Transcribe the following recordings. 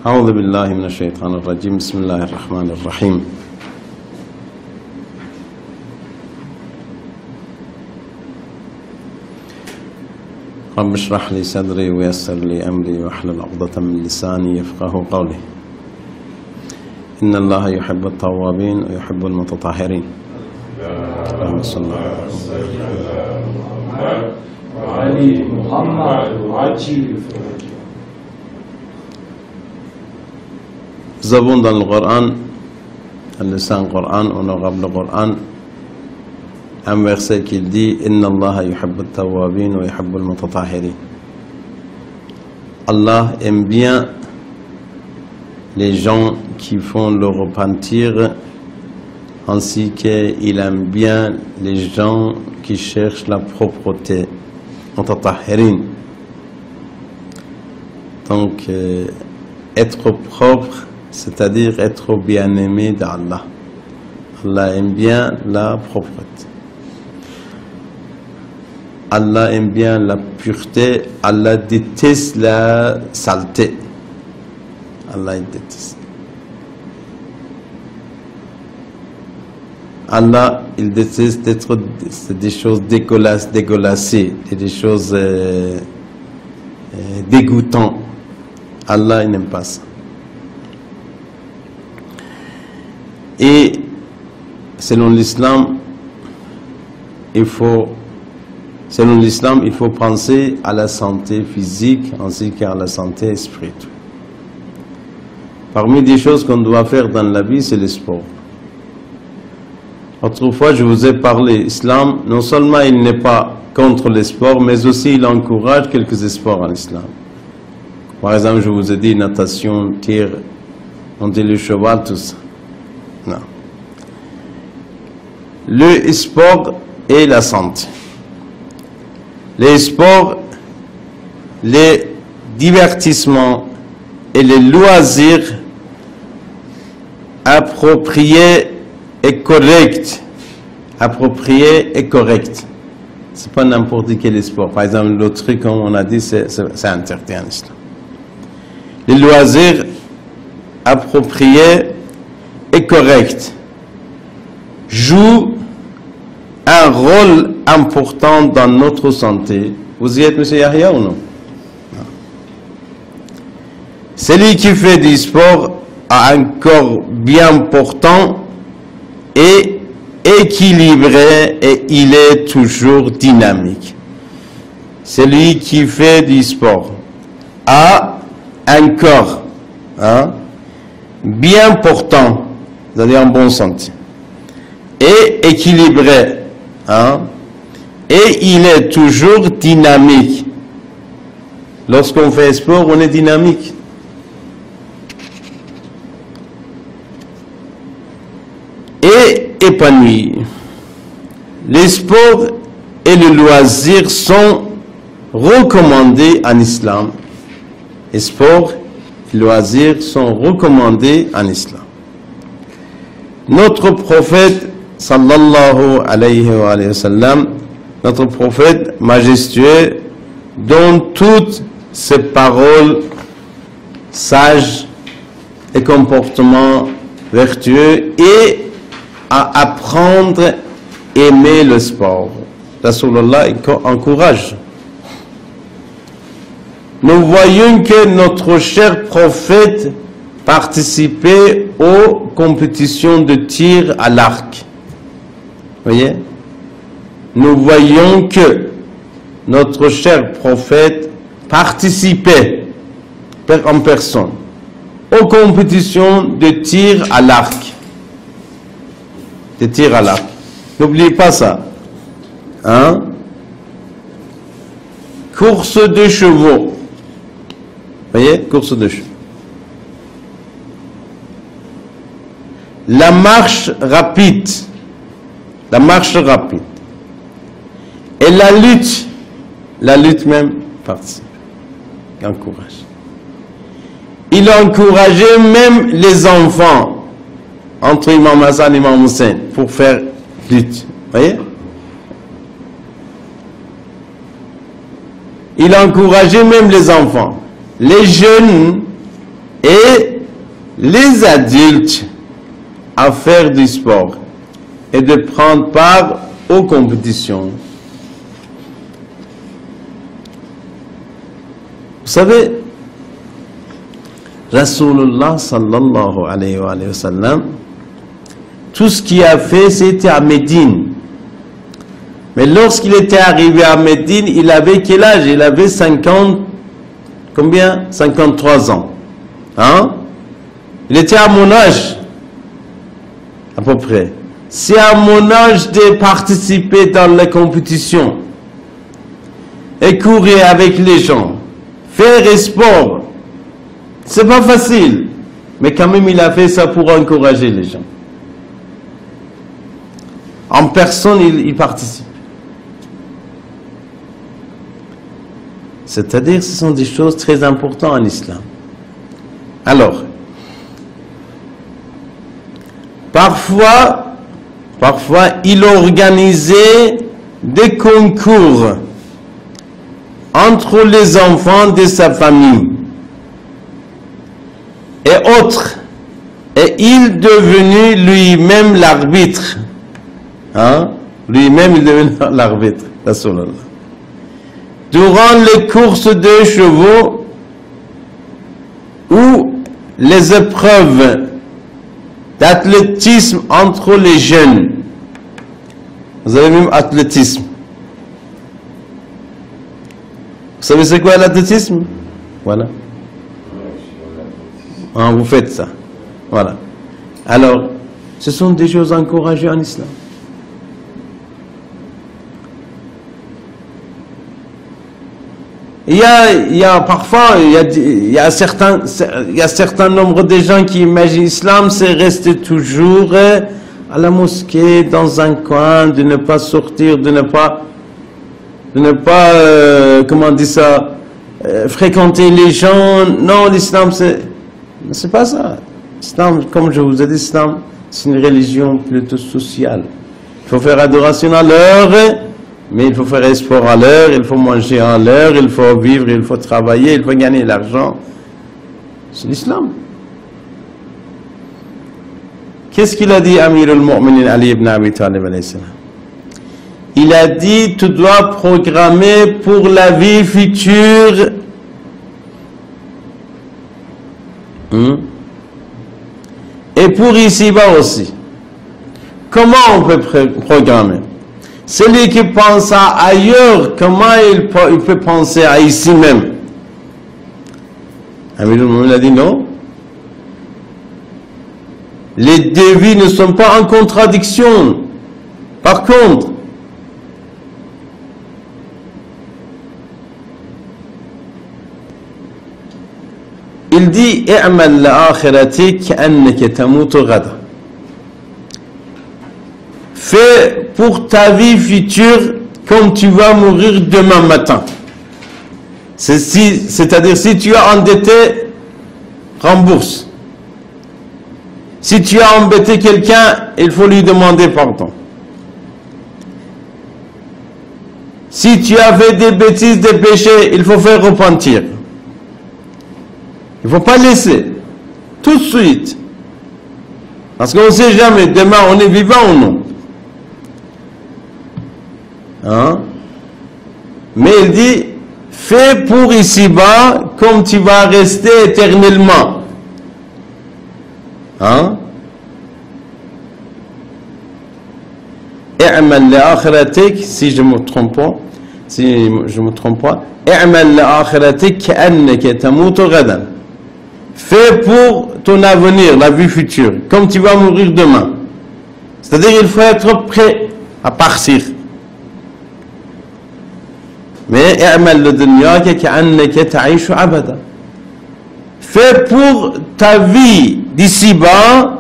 أعوذ بالله من الشيطان الرجيم بسم الله الرحمن الرحيم رب اشرح لي صدري ويسر لي أمري واحلل عقدة من لساني يفقه قولي إن الله يحب التوابين ويحب المتطهرين اللهم صل على محمد. Nous avons dans le Coran, le Saint-Coran, honorable Coran, un verset qui dit Inna Allah yuhibbu at-tawwabin wa yuhibbu al-mutatahhirin. Allah aime bien les gens qui font le repentir, ainsi qu'il aime bien les gens qui cherchent la propreté. Mutatahhirin. Donc, être propre, c'est-à-dire être bien-aimé d'Allah. Allah aime bien la propreté. Allah aime bien la pureté. Allah déteste la saleté. Allah il déteste. Allah il déteste d'être des choses dégueulassées, des choses dégoûtantes. Allah il n'aime pas ça. Et selon l'islam, il faut penser à la santé physique ainsi qu'à la santé spirituelle. Parmi les choses qu'on doit faire dans la vie, c'est le sport. Autrefois, je vous ai parlé, l'islam, non seulement il n'est pas contre le sport, mais aussi il encourage quelques sports en islam. Par exemple, je vous ai dit natation, tir, monter le cheval, tout ça. Non. Le sport et la santé. Les sports, les divertissements et les loisirs appropriés et corrects. Appropriés et corrects. C'est pas n'importe quel sport. Par exemple, l'autre truc, comme on a dit, c'est interdit en islam. Les loisirs appropriés et corrects jouent un rôle important dans notre santé. Vous y êtes, M. Yahya, ou non? Celui qui fait du sport a un corps bien portant et équilibré et il est toujours dynamique. Celui qui fait du sport a un corps bien portant, c'est-à-dire en bonne santé, et équilibré, et il est toujours dynamique. Lorsqu'on fait sport, on est dynamique. Et épanoui. Les sports et les loisirs sont recommandés en islam. Les sports et les loisirs sont recommandés en islam. Notre prophète, sallallahu alayhi wa sallam, notre prophète majestueux, dont toutes ses paroles sages et comportements vertueux et à apprendre à aimer le sport. Rasulullah encourage. Nous voyons que notre cher prophète participait aux compétitions de tir à l'arc. Voyez? Nous voyons que notre cher prophète participait en personne aux compétitions de tir à l'arc. De tir à l'arc. N'oubliez pas ça. Course de chevaux. Voyez? Course de chevaux. La marche rapide. La marche rapide. Et la lutte même participe. Il encourage. Il encourageait même les enfants entre Imam Hassan et Imam Hussein pour faire lutte. Voyez? Il encourageait même les enfants. Les jeunes et les adultes à faire du sport et de prendre part aux compétitions. Vous savez, Rasulullah sallallahu alayhi wa sallam, tout ce qu'il a fait, c'était à Médine. Mais lorsqu'il était arrivé à Médine, il avait quel âge? Il avait 53 ans. Hein? Il était à mon âge, à peu près. C'est à mon âge de participer dans les compétitions et courir avec les gens, faire sport. C'est pas facile, mais quand même il a fait ça pour encourager les gens. En personne, il participe. C'est-à-dire, ce sont des choses très importantes en islam. Alors, parfois, il organisait des concours entre les enfants de sa famille et autres. Et il devenait lui-même l'arbitre. Hein? Lui-même, il devenait l'arbitre. Durant les courses de chevaux ou les épreuves d'athlétisme entre les jeunes. Vous avez même athlétisme. Vous savez c'est quoi l'athlétisme? Voilà. Ah, vous faites ça. Voilà. Alors, ce sont des choses encouragées en islam. Il y a parfois, il y a certain nombre de gens qui imaginent l'islam, c'est rester toujours à la mosquée, dans un coin, de ne pas sortir, de ne pas comment on dit ça, fréquenter les gens. Non, l'islam, c'est pas ça. L'islam, comme je vous ai dit, l'islam, c'est une religion plutôt sociale. Il faut faire adoration à l'heure, mais il faut faire sport à l'heure, il faut manger à l'heure, il faut vivre, il faut travailler, il faut gagner l'argent. C'est l'islam. Qu'est-ce qu'il a dit Amir al-Mu'minin Ali ibn Abi Talib alayhi salam? Il a dit, tu dois programmer pour la vie future et pour ici-bas aussi. Comment on peut programmer? Celui qui pense à ailleurs, comment il peut penser à ici même? Amir al-Mu'minin a dit non. Les deux vies ne sont pas en contradiction. Par contre, il dit i'mal la'akhirati ka'annaka tamutu ghada. Fais pour ta vie future comme tu vas mourir demain matin. C'est-à-dire si tu as endetté, rembourse. Si tu as embêté quelqu'un, il faut lui demander pardon. Si tu as fait des bêtises, des péchés, il faut faire repentir. Il ne faut pas laisser. Tout de suite. Parce qu'on ne sait jamais, demain on est vivant ou non. Hein? Mais il dit, fais pour ici-bas comme tu vas rester éternellement. Hein? I'mal li'akhiratik, si je me trompe pas, i'mal li'akhiratik ka'annaka tamutu ghadan. Fais pour ton avenir, la vie future, comme tu vas mourir demain. C'est-à-dire il faut être prêt à partir. Mais i'mal li'dunyaka ka'annaka ta'ishu abada. Fais pour ta vie d'ici-bas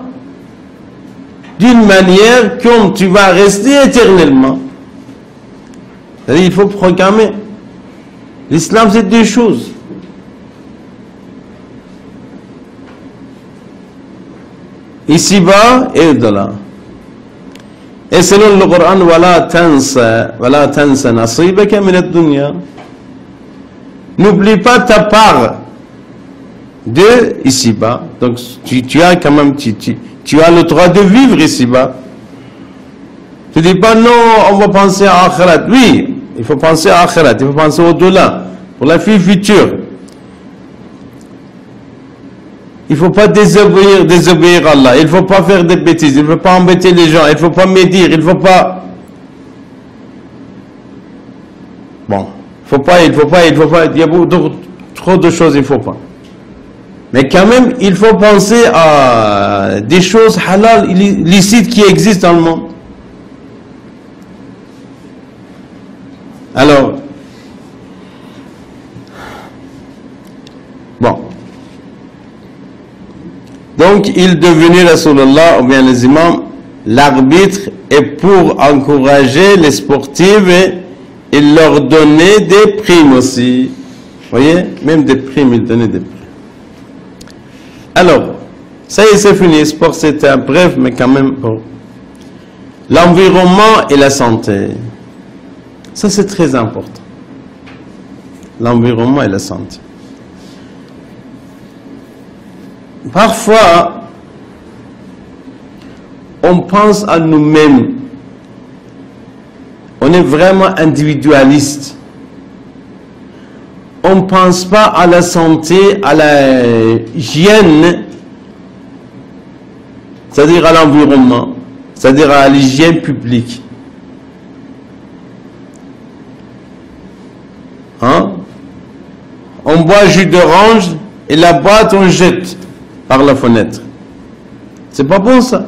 d'une manière comme tu vas rester éternellement. C'est-à-dire il faut programmer. L'islam c'est deux choses. Ici-bas et au-delà. Et selon le Coran, وَلَا تَنْسَ نَصِيبَكَ مِنَ الدُّنْيَا. N'oublie pas ta part de ici-bas. Donc tu as quand même, tu as le droit de vivre ici-bas. Tu dis pas non, on va penser à Akhirat. Oui, il faut penser à Akhirat, il faut penser au-delà, pour la vie future. Il ne faut pas désobéir à Allah, il ne faut pas faire des bêtises, il ne faut pas embêter les gens, il ne faut pas médire, il ne faut pas... Bon, il y a trop de choses, il ne faut pas. Mais quand même, il faut penser à des choses halal, licites qui existent dans le monde. Alors, bon. Donc, il devenait, Rasulallah, ou bien les imams, l'arbitre, et pour encourager les sportifs, il leur donnait des primes aussi. Vous voyez, même des primes, il donnait des primes. Alors, ça y est, c'est fini. Le sport, c'était un bref, mais quand même bon. L'environnement et la santé. Ça, c'est très important. L'environnement et la santé. Parfois, on pense à nous-mêmes. On est vraiment individualiste. On ne pense pas à la santé, à la hygiène, c'est-à-dire à l'environnement, c'est-à-dire à l'hygiène publique. Hein? On boit jus d'orange et la boîte on jette par la fenêtre. C'est pas bon ça.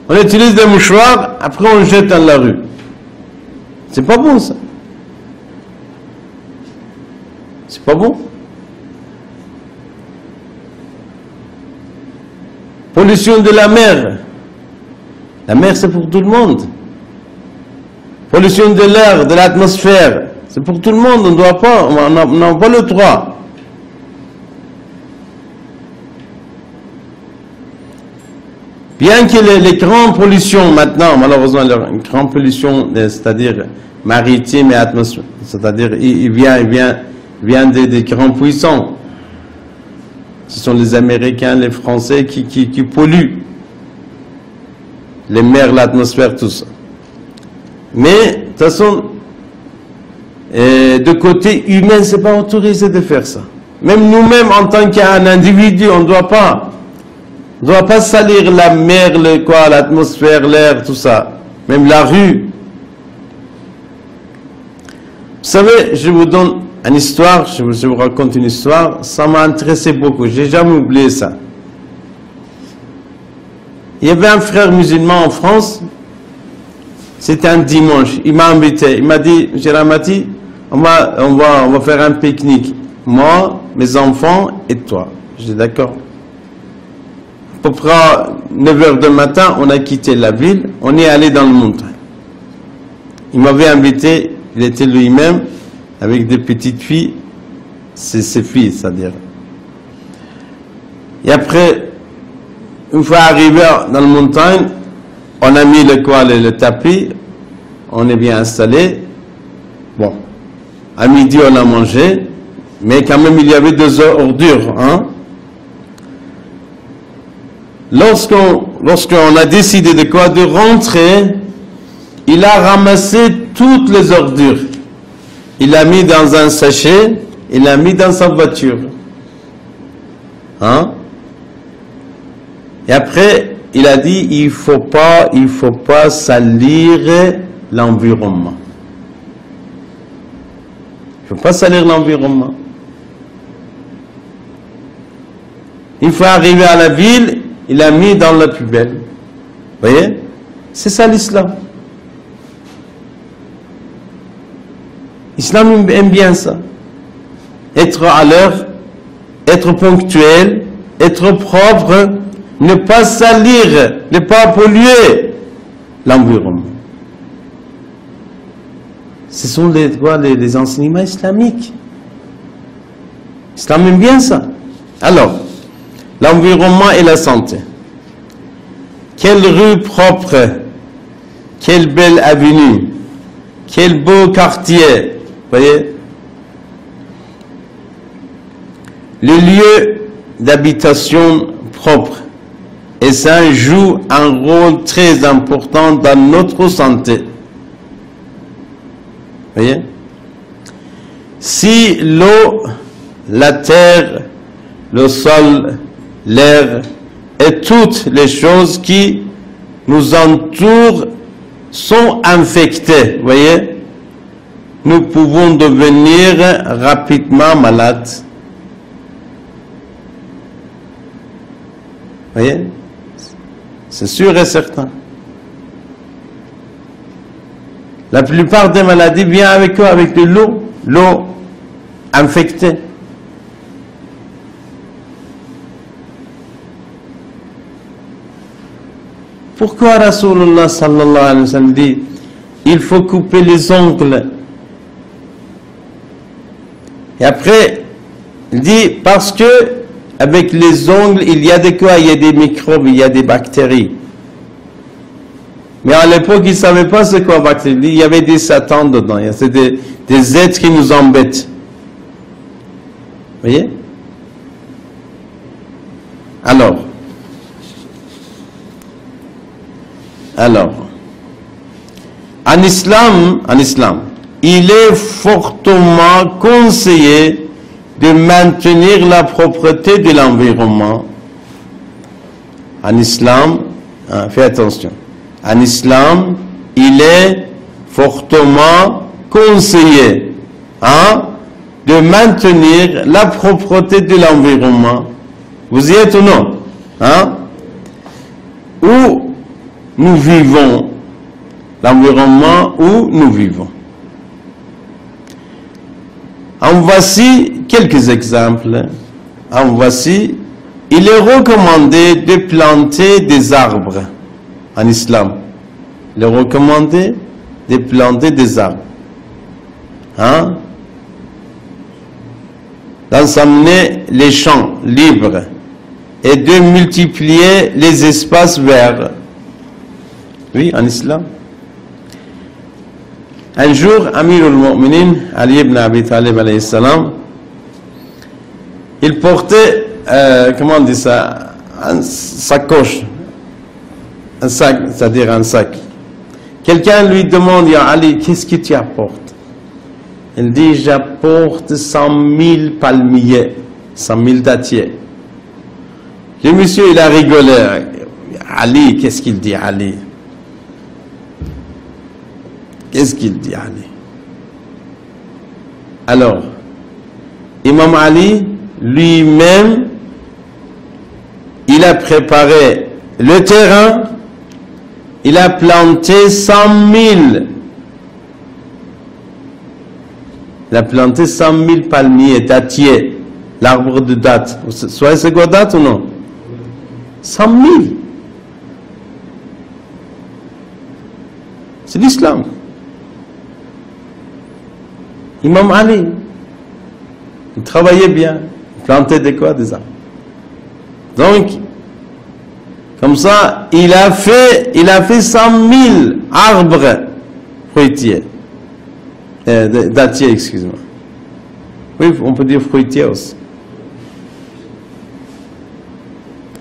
On utilise des mouchoirs, après on jette dans la rue. C'est pas bon ça. C'est pas bon. Pollution de la mer. La mer c'est pour tout le monde. Pollution de l'air, de l'atmosphère. C'est pour tout le monde, on ne doit pas, on n'a pas le droit. Bien que les grandes pollutions maintenant, malheureusement, les grandes pollutions, c'est-à-dire maritimes et atmosphériques, c'est-à-dire il vient des grands puissants. Ce sont les Américains, les Français qui polluent les mers, l'atmosphère, tout ça. Mais, de toute façon, de côté humain, c'est pas autorisé de faire ça. Même nous-mêmes, en tant qu'un individu, on ne doit pas salir la mer, l'atmosphère, l'air, tout ça. Même la rue. Vous savez, je vous donne une histoire, je vous raconte une histoire, ça m'a intéressé beaucoup, j'ai jamais oublié ça. Il y avait un frère musulman en France, c'était un dimanche, il m'a invité, il m'a dit, Jéramati, on va faire un pique-nique, moi, mes enfants et toi. J'ai dit d'accord. À peu près 9h du matin, on a quitté la ville, on est allé dans le montagne. Il m'avait invité, il était lui-même, avec des petites filles, c'est ses filles, c'est-à-dire. Et après, une fois arrivé dans la montagne, on a mis le tapis, on est bien installé. Bon, à midi on a mangé, mais quand même il y avait des ordures. Hein? Lorsqu'on a décidé de rentrer, il a ramassé toutes les ordures. Il l'a mis dans un sachet, il l'a mis dans sa voiture. Hein? Et après, il a dit, il faut pas salir l'environnement. Il ne faut pas salir l'environnement. Une fois arrivé à la ville, il l'a mis dans la poubelle. Vous voyez? C'est ça l'islam. L'islam aime bien ça. Être à l'heure, être ponctuel, être propre, ne pas salir, ne pas polluer l'environnement. Ce sont les enseignements islamiques. L'islam aime bien ça. Alors, l'environnement et la santé. Quelle rue propre, quelle belle avenue, quel beau quartier. Vous voyez? le lieu d'habitation propre. Et ça joue un rôle très important dans notre santé. Vous voyez? Si l'eau, la terre, le sol, l'air et toutes les choses qui nous entourent sont infectées, vous voyez, nous pouvons devenir rapidement malades. Vous voyez? C'est sûr et certain. La plupart des maladies viennent avec quoi? Avec de l'eau, l'eau infectée. Pourquoi Rasulullah sallallahu alayhi wa sallam dit il faut couper les ongles? Et après, il dit parce que avec les ongles, il y a de quoi? Il y a des microbes, il y a des bactéries. Mais à l'époque, ils ne savaient pas c'est quoi bactéries. Il y avait des satans dedans. C'est des êtres qui nous embêtent. Vous voyez? Alors, en islam, il est fortement conseillé de maintenir la propreté de l'environnement. En islam, fais attention, en islam, il est fortement conseillé de maintenir la propreté de l'environnement. Vous y êtes ou non? Où nous vivons, l'environnement où nous vivons. En voici quelques exemples. Il est recommandé de planter des arbres en islam. Il est recommandé de planter des arbres. D'ensemener les champs libres et de multiplier les espaces verts. Oui, en islam. Un jour, Amir al-Mu'minin, Ali ibn Abi Talib alayhi salam, il portait, comment on dit ça, un sacoche, un sac, c'est-à-dire un sac. Quelqu'un lui demande, ya Ali, qu'est-ce que tu apportes? Il dit, j'apporte 100 000 palmiers, 100 000 dattiers. Le monsieur, il a rigolé. Ali, qu'est-ce qu'il dit, Ali? Qu'est-ce qu'il dit, Ali? Alors, Imam Ali, lui-même, il a préparé le terrain, il a planté 100 000. Il a planté 100 000 palmiers, dattiers, l'arbre de date. Vous savez c'est quoi date ou non? 100 000. C'est l'islam. Imam Ali, il travaillait bien, il plantait des quoi, des arbres. Donc, comme ça, il a fait 100 000 arbres fruitiers, dattiers, excuse-moi. Oui, on peut dire fruitiers aussi.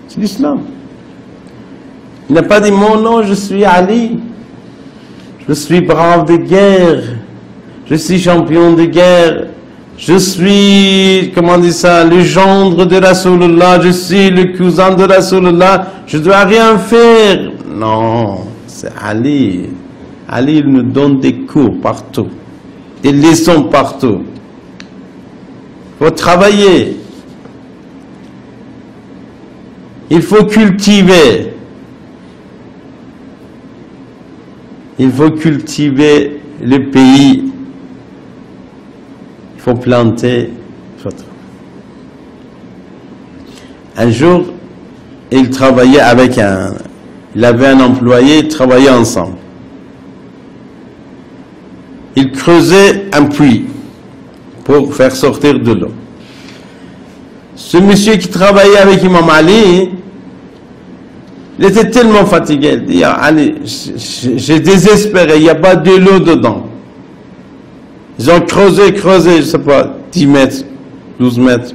C'est l'islam. Il n'a pas dit mon nom, je suis Ali, je suis brave de guerre. Je suis champion de guerre, je suis, comment on dit ça, le gendre de Rasulullah, je suis le cousin de Rasulullah, je ne dois rien faire. Non, c'est Ali. Ali, il nous donne des cours partout, des leçons partout. Il faut travailler. Il faut cultiver. Il faut cultiver le pays. Il faut planter. Un jour, il travaillait avec il avait un employé, ils travaillaient ensemble. Il creusait un puits pour faire sortir de l'eau. Ce monsieur qui travaillait avec Imam Ali, il était tellement fatigué. Il dit, Ali, j'ai désespéré, il n'y a pas de l'eau dedans. Ils ont creusé, je ne sais pas, 10 mètres, 12 mètres.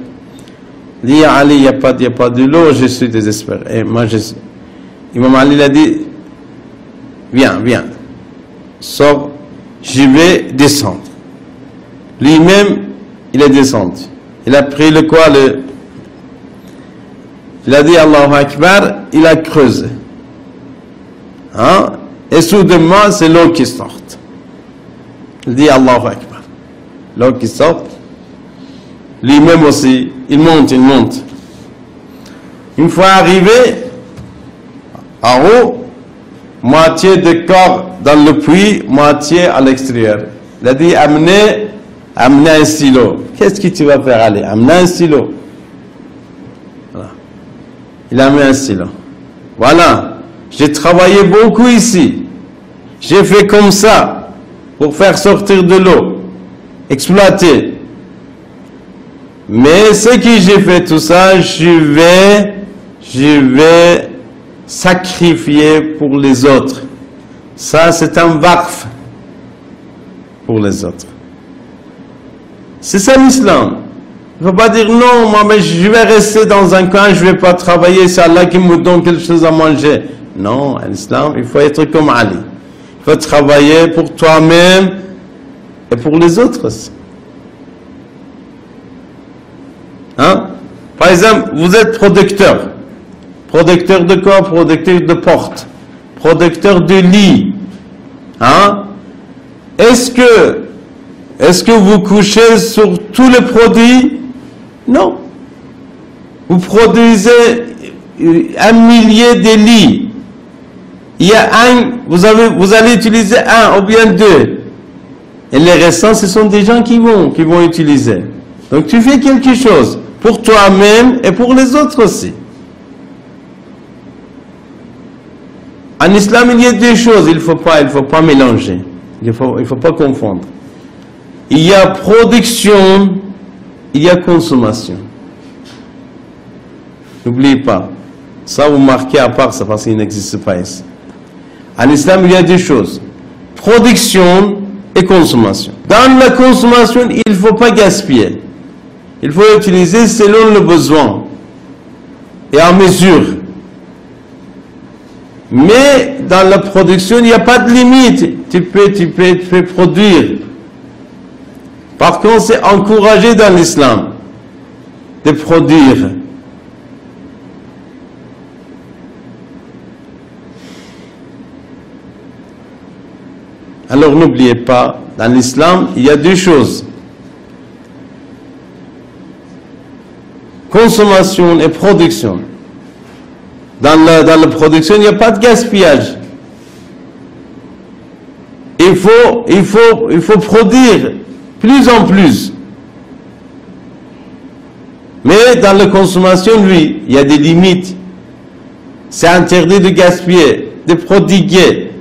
Il dit Ali, il n'y a pas de l'eau, je suis désespéré. Et moi, Imam Ali a dit, viens, sors, je vais descendre. Lui-même, il est descendu. Il a pris il a dit Allahu Akbar, il a creusé. Hein? Et soudainement, c'est l'eau qui sort. Il dit Allahu Akbar. L'eau qui sort. Lui-même aussi, il monte. Une fois arrivé en haut, moitié de corps dans le puits, moitié à l'extérieur. Il a dit amenez un stylo. Qu'est-ce que tu vas faire, aller? Amener un stylo. Voilà. Il a amené un stylo. Voilà. J'ai travaillé beaucoup ici. J'ai fait comme ça pour faire sortir de l'eau. Exploiter. Mais ce que j'ai fait tout ça, je vais sacrifier pour les autres. Ça, c'est un waqf pour les autres. C'est ça l'islam. Il ne faut pas dire non, moi mais je vais rester dans un coin, je ne vais pas travailler, c'est Allah qui me donne quelque chose à manger. Non, l'islam, il faut être comme Ali. Il faut travailler pour toi-même et pour les autres aussi. Hein? Par exemple, vous êtes producteur. Producteur de quoi? Producteur de porte. Producteur de lit. Hein? Est-ce que vous couchez sur tous les produits? Non. Vous produisez 1 millier de lits. Il y a vous allez utiliser 1 ou bien 2. Et les restants, ce sont des gens qui vont utiliser. Donc tu fais quelque chose pour toi-même et pour les autres aussi. En islam, il y a 2 choses, il faut pas mélanger. Il faut pas confondre. Il y a production, il y a consommation. N'oubliez pas. Ça, vous marquez à part, ça parce qu'il n'existe pas ici. En islam, il y a 2 choses. Production et consommation. Dans la consommation, il ne faut pas gaspiller. Il faut utiliser selon le besoin et en mesure. Mais dans la production, il n'y a pas de limite. Tu peux produire. Par contre, c'est encouragé dans l'islam de produire. Alors n'oubliez pas, dans l'islam, il y a 2 choses. Consommation et production. Dans la production, il n'y a pas de gaspillage. Il faut produire plus en plus. Mais dans la consommation, lui, il y a des limites. C'est interdit de gaspiller, de prodiguer,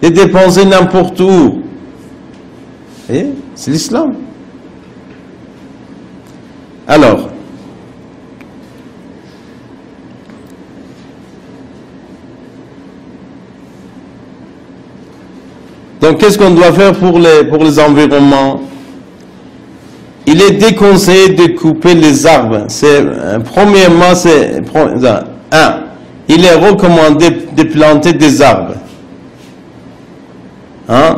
de dépenser n'importe où. C'est l'islam. Alors, donc qu'est-ce qu'on doit faire pour les environnements? Il est déconseillé de couper les arbres. Premièrement, il est recommandé de planter des arbres. Hein?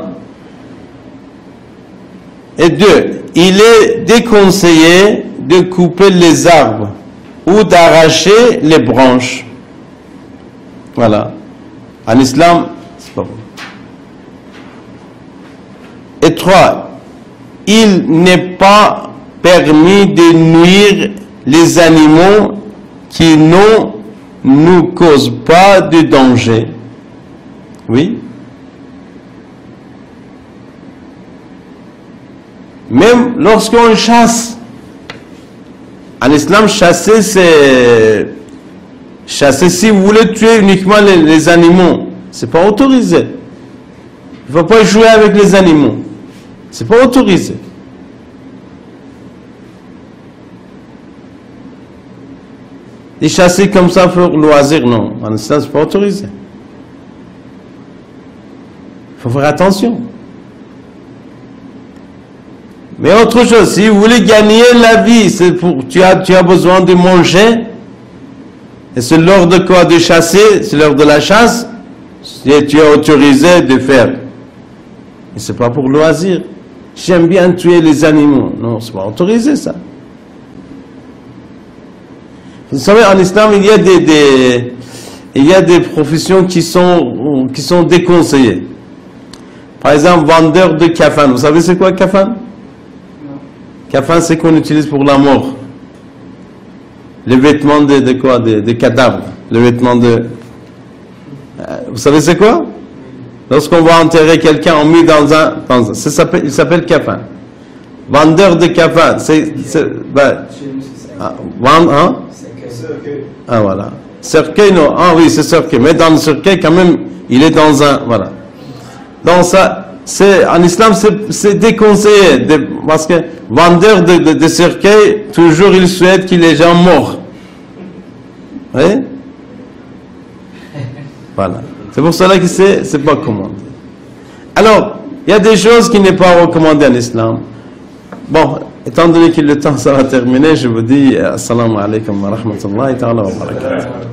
Et 2, il est déconseillé de couper les arbres ou d'arracher les branches. Voilà. En islam, c'est pas bon. Et 3, il n'est pas permis de nuire les animaux qui ne nous causent pas de danger. Oui. Même lorsqu'on chasse, en islam, chasser, c'est... Chasser, si vous voulez tuer uniquement les animaux, c'est pas autorisé. Il ne faut pas jouer avec les animaux. C'est pas autorisé. Et chasser comme ça pour loisir, non. En islam, c'est pas autorisé. Il faut faire attention. Mais autre chose, si vous voulez gagner la vie, c'est pour, tu as besoin de manger, et c'est l'heure de quoi? De chasser, c'est l'heure de la chasse, et tu es autorisé de faire. Mais c'est pas pour loisir. J'aime bien tuer les animaux. Non, c'est pas autorisé ça. Vous savez, en islam, il y a des professions qui sont déconseillées. Par exemple, vendeur de kafan. Vous savez c'est quoi kafan? Kafan, c'est qu'on utilise pour la mort. Les vêtements de quoi? De cadavres. Les vêtements de... vous savez c'est quoi? Lorsqu'on va enterrer quelqu'un, on met dans un il s'appelle kafan. Vendeur de kafan. Ah voilà. Cercueil, non. Ah oui, c'est cercueil. Mais dans le cercueil, quand même, il est dans un... Voilà. Donc ça, en islam, c'est déconseillé. Parce que vendeur de cercueil, toujours il souhaite qu'il ait les gens morts. Vous voyez? Voilà. C'est pour cela que c'est pas commandé. Alors, il y a des choses qui n'est pas recommandées en islam. Bon, étant donné que le temps ça va terminer, je vous dis assalamu alaikum wa rahmatullahi ta'ala wa barakatuh.